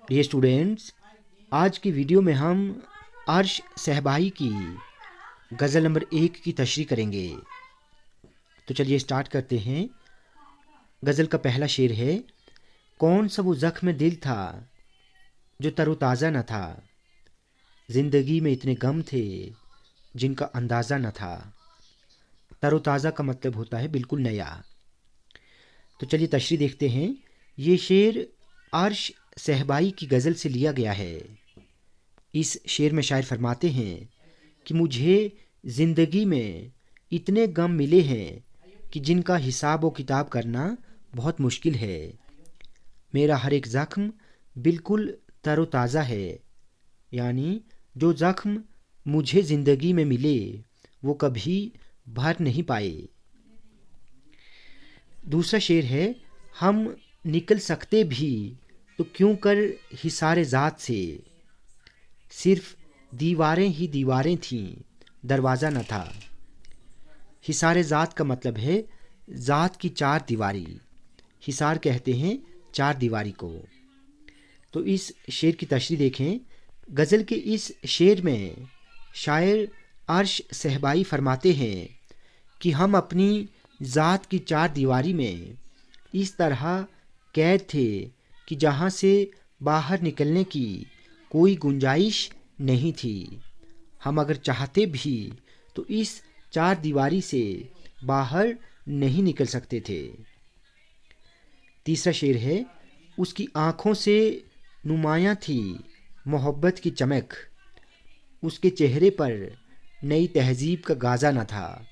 Dear students, आज की video में हम अर्श सहबाई की गज़ल नंबर 1 की तशरीह करेंगे। तो चलिए स्टार्ट करते हैं। गज़ल का पहला शेर है, कौन सा वो ज़ख्म दिल था जो तरोताज़ा न था, ज़िंदगी में इतने गम थे जिनका अंदाज़ा न था। तरोताज़ा का मतलब होता है बिल्कुल नया। तो चलिए तशरीह देखते हैं। ये शेर अर्श सहबाई की गज़ल से लिया गया है। इस शेर में शायर फरमाते हैं कि मुझे ज़िंदगी में इतने गम मिले हैं कि जिनका हिसाब व किताब करना बहुत मुश्किल है। मेरा हर एक ज़ख्म बिल्कुल तरोताज़ा है, यानी जो ज़ख्म मुझे ज़िंदगी में मिले वो कभी भर नहीं पाए। दूसरा शेर है, हम निकल सकते भी तो क्यों कर हिसारे ज़ात से, सिर्फ दीवारें ही दीवारें थीं, दरवाज़ा न था। हिसारे ज़ात का मतलब है ज़ात की चार दीवारी। हिसार कहते हैं चार दीवारी को। तो इस शेर की तशरीह देखें। गज़ल के इस शेर में शायर अर्श सहबाई फरमाते हैं कि हम अपनी ज़ात की चार दीवारी में इस तरह कैद थे कि जहाँ से बाहर निकलने की कोई गुंजाइश नहीं थी। हम अगर चाहते भी तो इस चार दीवारी से बाहर नहीं निकल सकते थे। तीसरा शेर है, उसकी आँखों से नुमायाँ थी मोहब्बत की चमक, उसके चेहरे पर नई तहजीब का गाज़ा न था।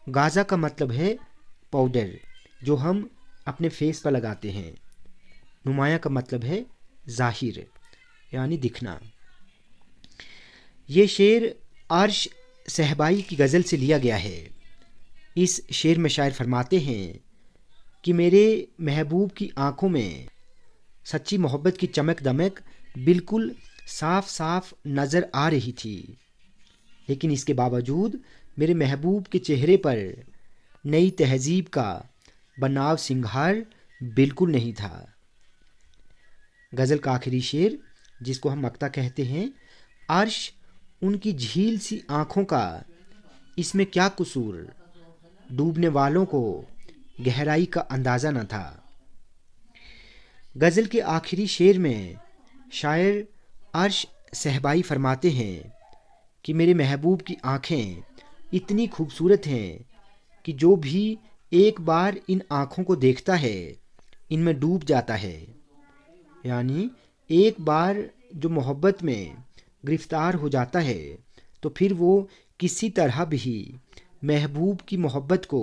गाज़ा का मतलब है पाउडर जो हम अपने फेस पर लगाते हैं। नुमाया का मतलब है ज़ाहिर, यानी दिखना। ये शेर अर्श सहबाई की गज़ल से लिया गया है। इस शेर में शायर फरमाते हैं कि मेरे महबूब की आंखों में सच्ची मोहब्बत की चमक दमक बिल्कुल साफ साफ नज़र आ रही थी, लेकिन इसके बावजूद मेरे महबूब के चेहरे पर नई तहजीब का बनाव सिंगार बिल्कुल नहीं था। गज़ल का आखिरी शेर, जिसको हम मक्ता कहते हैं, अर्श उनकी झील सी आँखों का इसमें क्या कसूर, डूबने वालों को गहराई का अंदाज़ा न था। गज़ल के आखिरी शेर में शायर अर्श सहबाई फरमाते हैं कि मेरे महबूब की आँखें इतनी खूबसूरत हैं कि जो भी एक बार इन आँखों को देखता है इनमें डूब जाता है। यानी एक बार जो मोहब्बत में गिरफ्तार हो जाता है तो फिर वो किसी तरह भी महबूब की मोहब्बत को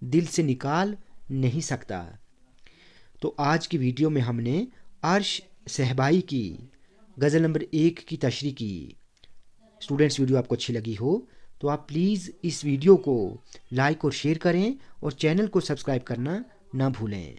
दिल से निकाल नहीं सकता। तो आज की वीडियो में हमने अर्श सहबाई की गज़ल नंबर 1 की तशरीह की। स्टूडेंट्स, वीडियो आपको अच्छी लगी हो तो आप प्लीज़ इस वीडियो को लाइक और शेयर करें और चैनल को सब्सक्राइब करना ना भूलें।